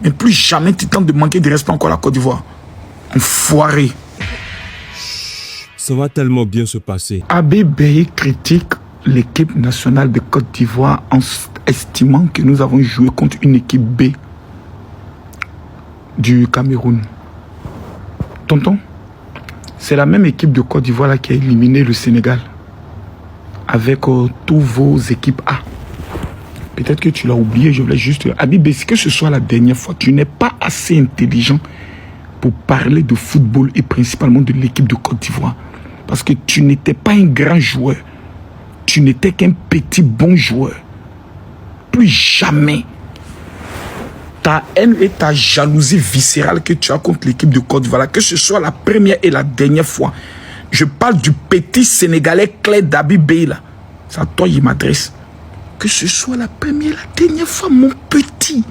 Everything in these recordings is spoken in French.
Mais plus jamais tu tentes de manquer de respect encore à la Côte d'Ivoire. Enfoiré. Ça va tellement bien se passer. Abibeye critique l'équipe nationale de Côte d'Ivoire en estimant que nous avons joué contre une équipe B du Cameroun. Tonton, c'est la même équipe de Côte d'Ivoire qui a éliminé le Sénégal avec tous vos équipes A. Peut-être que tu l'as oublié, je voulais juste... Abibeye, que ce soit la dernière fois, tu n'es pas assez intelligent pour parler de football et principalement de l'équipe de Côte d'Ivoire. Parce que tu n'étais pas un grand joueur. Tu n'étais qu'un petit bon joueur. Plus jamais ta haine et ta jalousie viscérale que tu as contre l'équipe de Côte d'Ivoire, que ce soit la première et la dernière fois. Je parle du petit Sénégalais Claire d'Abibeye là. C'est à toi il m'adresse. Que ce soit la première et la dernière fois, mon petit.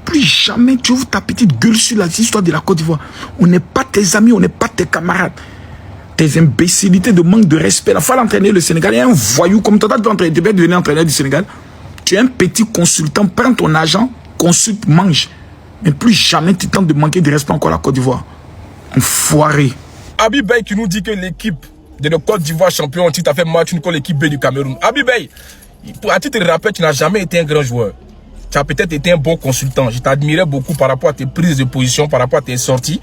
Plus jamais tu ouvres ta petite gueule sur l'histoire de la Côte d'Ivoire. On n'est pas tes amis, on n'est pas tes camarades. Tes imbécilités de manque de respect. Il faut l'entraîner le Sénégal. Il y a un voyou comme toi, tu devais devenir entraîneur du Sénégal. Tu es un petit consultant, prends ton argent, consulte, mange. Mais plus jamais tu tentes de manquer de respect encore à la Côte d'Ivoire. Enfoiré. Abibeye qui nous dit que l'équipe de la Côte d'Ivoire champion en titre a fait match contre l'équipe B du Cameroun. Abibeye, à titre de rappel, tu n'as jamais été un grand joueur. Tu as peut-être été un bon consultant. Je t'admirais beaucoup par rapport à tes prises de position, par rapport à tes sorties.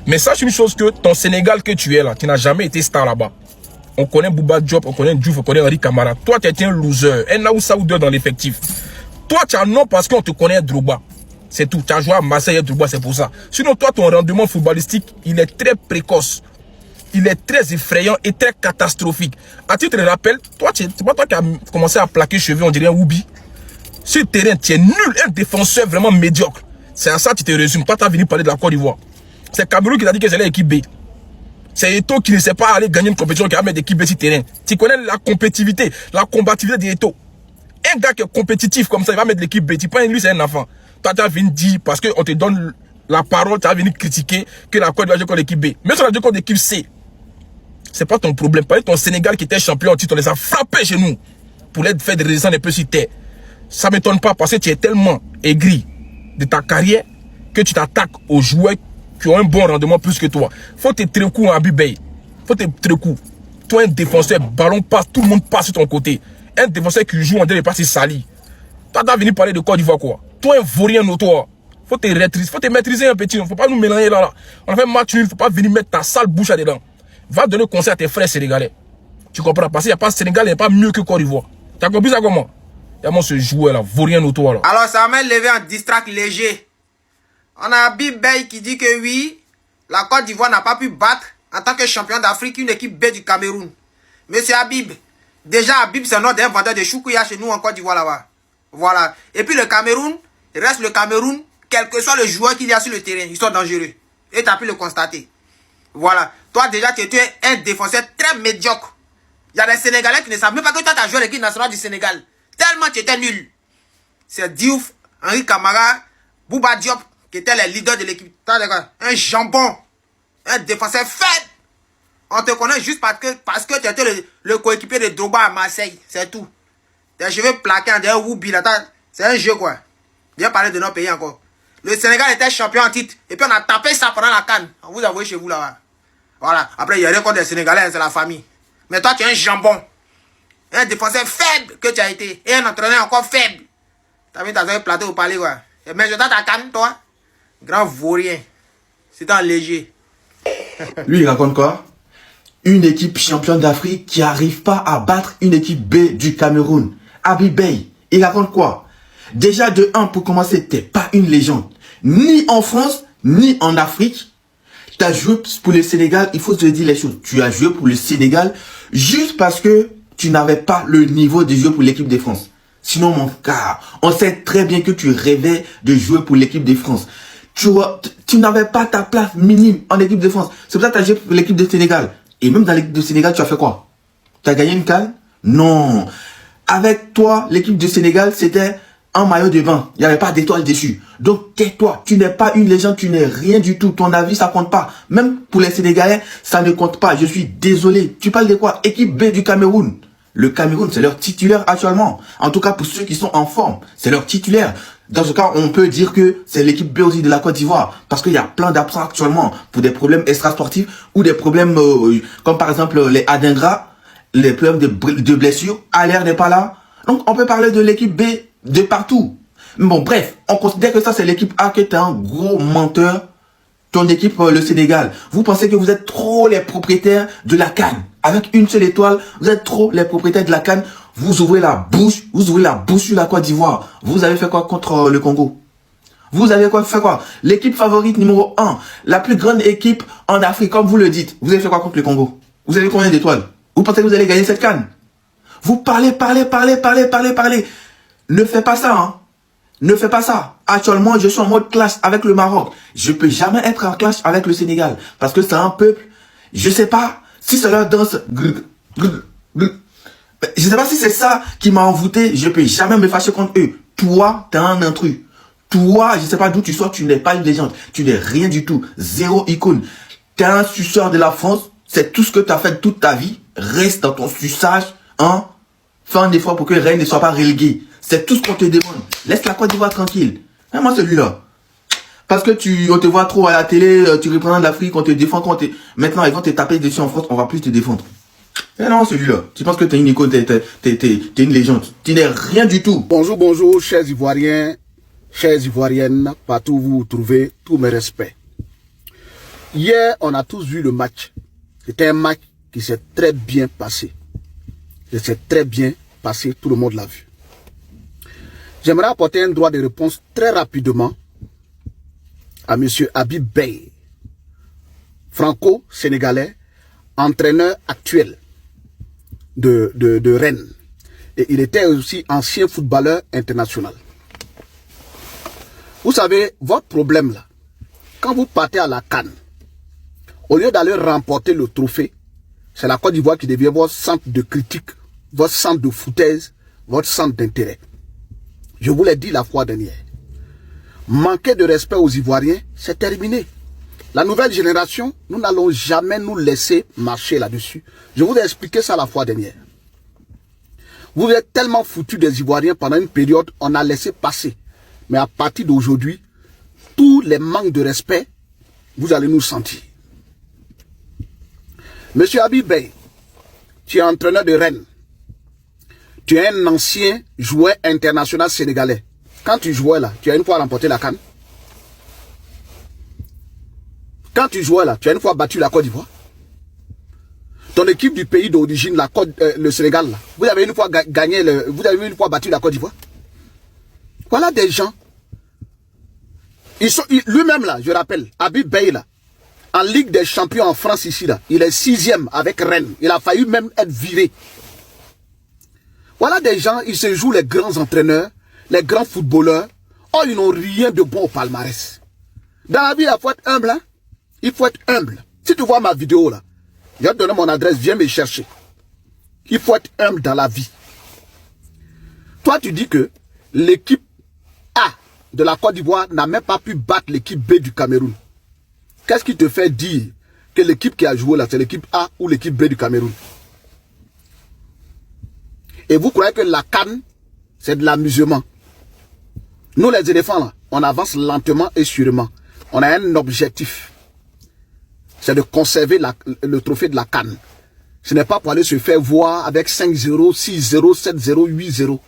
Mais sache une chose que ton Sénégal que tu es là, tu n'as jamais été star là-bas. On connaît Bouba Diop, on connaît Diouf, on connaît Henri Camara. Toi, tu étais un loser, un Aoussa ou deux dans l'effectif. Toi, tu as un nom parce qu'on te connaît Drogba. C'est tout. Tu as joué à Marseille et Drogba, c'est pour ça. Sinon, toi, ton rendement footballistique, il est très précoce. Il est très effrayant et très catastrophique. À titre de rappel, toi, c'est pas toi qui as commencé à plaquer cheveux, on dirait un Woubi. Sur le terrain, tu es nul, un défenseur vraiment médiocre. C'est à ça que tu te résumes. Toi, tu as venu parler de la Côte d'Ivoire. C'est Cameroun qui t'a dit que c'est l'équipe B. C'est Eto'o qui ne sait pas aller gagner une compétition qui va mettre l'équipe B sur le terrain. Tu connais la compétitivité, la combativité d'Eto'o. Un gars qui est compétitif comme ça, il va mettre l'équipe B. Tu prends lui, c'est un enfant. Toi, tu as venu dire, parce qu'on te donne la parole, tu as venu critiquer que la Côte d'Ivoire joue contre l'équipe B. Mais si on a joué contre l'équipe C, c'est pas ton problème. Par exemple, ton Sénégal qui était champion en titre, on les a frappés chez nous pour les faire des résistants un peu sur terre. Ça ne m'étonne pas parce que tu es tellement aigri de ta carrière que tu t'attaques aux joueurs qui ont un bon rendement plus que toi. Faut te trécou à Abibeye. Faut te trécou. Toi, un défenseur, ballon passe, tout le monde passe sur ton côté. Un défenseur qui joue, on dirait passer sali. Toi, tu as venu parler de Côte d'Ivoire quoi. Toi, un vaurien notoire. Faut te maîtriser un petit. Faut pas nous mélanger là. On a fait match nul, faut pas venir mettre ta sale bouche à dedans. Va donner conseil à tes frères sénégalais. Tu comprends? Parce qu'il n'y a pas Sénégal, il n'y a pas mieux que Côte d'Ivoire. Tu as compris ça comment? Y'a ce joueur là, vaurien autour là. Alors ça m'a levé en distract léger. On a Abibeye qui dit que oui, la Côte d'Ivoire n'a pas pu battre en tant que champion d'Afrique une équipe B du Cameroun. Monsieur Habib, déjà Habib c'est un nom d'un vendeur de choukouya chez nous en Côte d'Ivoire là-bas. Voilà. Et puis le Cameroun, reste le Cameroun, quel que soit le joueur qu'il y a sur le terrain, ils sont dangereux. Et tu as pu le constater. Voilà. Toi déjà tu étais un défenseur très médiocre. Il y a des Sénégalais qui ne savent même pas que toi tu as joué l'équipe nationale du Sénégal. Tellement tu étais nul. C'est Diouf, Henri Camara, Bouba Diop qui étaient les leaders de l'équipe. Un jambon. Un défenseur faible. On te connaît juste parce que tu étais le coéquipier de Drogba à Marseille. C'est tout. Tes cheveux plaqués en derrière Woubi. C'est un jeu quoi. Viens parler de notre pays encore. Le Sénégal était champion en titre. Et puis on a tapé ça pendant la CAN. On vous a envoyé chez vous là-bas. Voilà. Après il y a rien contre les Sénégalais, c'est la famille. Mais toi tu es un jambon. Un défenseur faible que tu as été. Et un entraîneur encore faible. T'as mis dans un plateau au palais quoi. Mais je t'ai ta canne toi. Grand vaurien. C'est un léger. Lui il raconte quoi? Une équipe championne d'Afrique qui n'arrive pas à battre une équipe B du Cameroun. Abibeye, il raconte quoi? Déjà de 1 pour commencer, t'es pas une légende. Ni en France, ni en Afrique. Tu as joué pour le Sénégal, il faut te dire les choses. Tu as joué pour le Sénégal juste parce que tu n'avais pas le niveau de jeu pour l'équipe de France. Sinon, mon gars, on sait très bien que tu rêvais de jouer pour l'équipe de France. Tu n'avais pas ta place minime en équipe de France. C'est pour ça que tu as joué pour l'équipe de Sénégal. Et même dans l'équipe de Sénégal, tu as fait quoi? Tu as gagné une CAN? Non. Avec toi, l'équipe de Sénégal, c'était un maillot de bain. Il n'y avait pas d'étoile dessus. Donc, tais-toi. Tu n'es pas une légende, tu n'es rien du tout. Ton avis, ça compte pas. Même pour les Sénégalais, ça ne compte pas. Je suis désolé. Tu parles de quoi? Équipe B du Cameroun. Le Cameroun, c'est leur titulaire actuellement. En tout cas, pour ceux qui sont en forme, c'est leur titulaire. Dans ce cas, on peut dire que c'est l'équipe B aussi de la Côte d'Ivoire. Parce qu'il y a plein d'absents actuellement pour des problèmes extrasportifs ou des problèmes comme par exemple les Adingra, les problèmes de blessures. Aller n'est pas là. Donc on peut parler de l'équipe B de partout. Mais bon, bref, on considère que ça c'est l'équipe A qui est un gros menteur. Ton équipe, le Sénégal. Vous pensez que vous êtes trop les propriétaires de la CAN. Avec une seule étoile, vous êtes trop les propriétaires de la CAN. Vous ouvrez la bouche sur la Côte d'Ivoire. Vous avez fait quoi contre le Congo? Vous avez fait quoi? L'équipe favorite numéro 1, la plus grande équipe en Afrique, comme vous le dites. Vous avez fait quoi contre le Congo? Vous avez combien d'étoiles? Vous pensez que vous allez gagner cette CAN? Vous parlez. Ne faites pas ça, hein. Ne fais pas ça. Actuellement, je suis en mode clash avec le Maroc. Je peux jamais être en clash avec le Sénégal. Parce que c'est un peuple, je sais pas si c'est leur danse. Je sais pas si c'est ça qui m'a envoûté. Je peux jamais me fâcher contre eux. Toi, t'es un intrus. Toi, je sais pas d'où tu sors, tu n'es pas une légende. Tu n'es rien du tout. Zéro icône. T'es un suceur de la France. C'est tout ce que tu as fait toute ta vie. Reste dans ton suçage, hein. Fais un effort pour que Rennes ne soit pas relégué. C'est tout ce qu'on te demande. Laisse la Côte d'Ivoire tranquille. Et moi, celui-là. Parce que on te voit trop à la télé, tu représentes l'Afrique, on te défend. Maintenant, ils vont te taper dessus en France, on va plus te défendre. Et non, celui-là. Tu penses que t'es une icône, t'es une légende. Tu n'es rien du tout. Bonjour, bonjour, chers Ivoiriens, chères Ivoiriennes, partout où vous vous trouvez, tous mes respects. Hier, on a tous vu le match. C'était un match qui s'est très bien passé. Il s'est très bien passé, tout le monde l'a vu. J'aimerais apporter un droit de réponse très rapidement à M. Habib Beye, franco-sénégalais, entraîneur actuel de Rennes. Et il était aussi ancien footballeur international. Vous savez, votre problème là, quand vous partez à la CAN, au lieu d'aller remporter le trophée, c'est la Côte d'Ivoire qui devient votre centre de critique, votre centre de foutaise, votre centre d'intérêt. Je vous l'ai dit la fois dernière. Manquer de respect aux Ivoiriens, c'est terminé. La nouvelle génération, nous n'allons jamais nous laisser marcher là-dessus. Je vous ai expliqué ça la fois dernière. Vous êtes tellement foutus des Ivoiriens pendant une période, on a laissé passer. Mais à partir d'aujourd'hui, tous les manques de respect, vous allez nous sentir. Monsieur Habib Beye, tu es entraîneur de Rennes. Tu es un ancien joueur international sénégalais. Quand tu jouais là, tu as une fois remporté la CAN. Quand tu jouais là, tu as une fois battu la Côte d'Ivoire. Ton équipe du pays d'origine, le Sénégal là, vous avez une fois gagné, vous avez une fois battu la Côte d'Ivoire. Voilà des gens. Lui-même là, je rappelle, Habib Beye là, en Ligue des Champions en France ici là, il est 6e avec Rennes. Il a failli même être viré. Voilà des gens, ils se jouent les grands entraîneurs, les grands footballeurs. Oh, ils n'ont rien de bon au palmarès. Dans la vie, il faut être humble. Hein? Il faut être humble. Si tu vois ma vidéo là, je vais te donner mon adresse, viens me chercher. Il faut être humble dans la vie. Toi, tu dis que l'équipe A de la Côte d'Ivoire n'a même pas pu battre l'équipe B du Cameroun. Qu'est-ce qui te fait dire que l'équipe qui a joué là, c'est l'équipe A ou l'équipe B du Cameroun? Et vous croyez que la CAN, c'est de l'amusement. Nous les éléphants là, on avance lentement et sûrement. On a un objectif. C'est de conserver le trophée de la CAN. Ce n'est pas pour aller se faire voir avec 5-0, 6-0, 7-0, 8-0.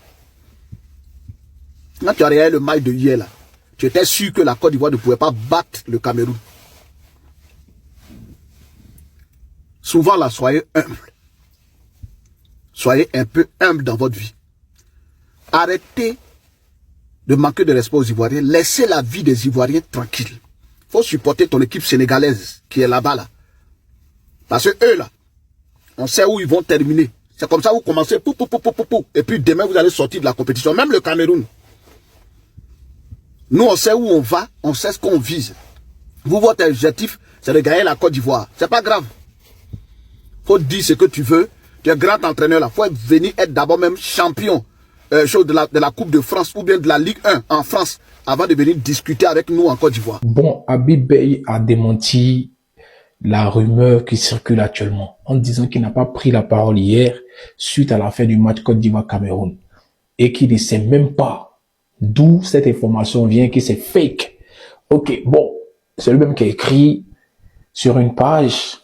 Quand tu as regardé le match de hier là, tu étais sûr que la Côte d'Ivoire ne pouvait pas battre le Cameroun. Souvent là, soyez humbles. Soyez un peu humble dans votre vie. Arrêtez de manquer de respect aux Ivoiriens. Laissez la vie des Ivoiriens tranquille. Il faut supporter ton équipe sénégalaise qui est là-bas. Là. Parce que eux, là, on sait où ils vont terminer. C'est comme ça vous commencez, et puis demain, vous allez sortir de la compétition. Même le Cameroun. Nous, on sait où on va, on sait ce qu'on vise. Vous, votre objectif, c'est de gagner la Côte d'Ivoire. C'est pas grave. Faut dire ce que tu veux. Tu es grand entraîneur là. Faut venir être d'abord même champion de la Coupe de France ou bien de la Ligue 1 en France avant de venir discuter avec nous en Côte d'Ivoire. Bon, Habib Beye a démenti la rumeur qui circule actuellement en disant qu'il n'a pas pris la parole hier suite à la fin du match Côte d'Ivoire-Cameroun et qu'il ne sait même pas D'où cette information vient que c'est fake. Ok, bon, c'est lui-même qui a écrit sur une page.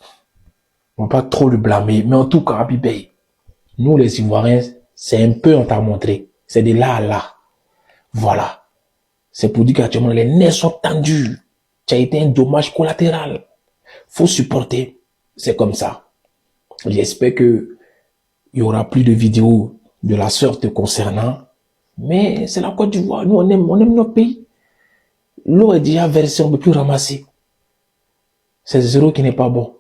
On va pas trop le blâmer. Mais en tout cas, Abi Bey, nous les Ivoiriens, c'est un peu on t'a montré. C'est de là à là. Voilà. C'est pour dire qu'actuellement, les nerfs sont tendus. Ça a été un dommage collatéral. Faut supporter. C'est comme ça. J'espère que il y aura plus de vidéos de la sorte concernant. Mais c'est la Côte d'Ivoire. Nous, on aime notre pays. L'eau est déjà versée, on ne peut plus ramasser. C'est zéro qui n'est pas bon.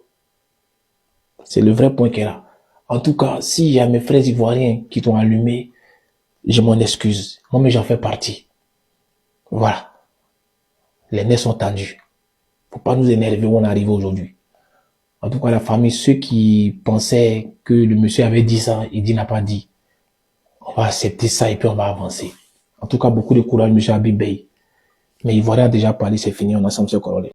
C'est le vrai point qu'il y a là. En tout cas, s'il y a mes frères ivoiriens qui t'ont allumé, je m'en excuse. Moi, mais j'en fais partie. Voilà. Les nerfs sont tendus. Faut pas nous énerver où on arrive aujourd'hui. En tout cas, la famille, ceux qui pensaient que le monsieur avait dit ça, il dit n'a pas dit. On va accepter ça et puis on va avancer. En tout cas, beaucoup de courage, monsieur Abi Bey. Mais Ivoirien a déjà parlé, c'est fini, on a Samson Korole.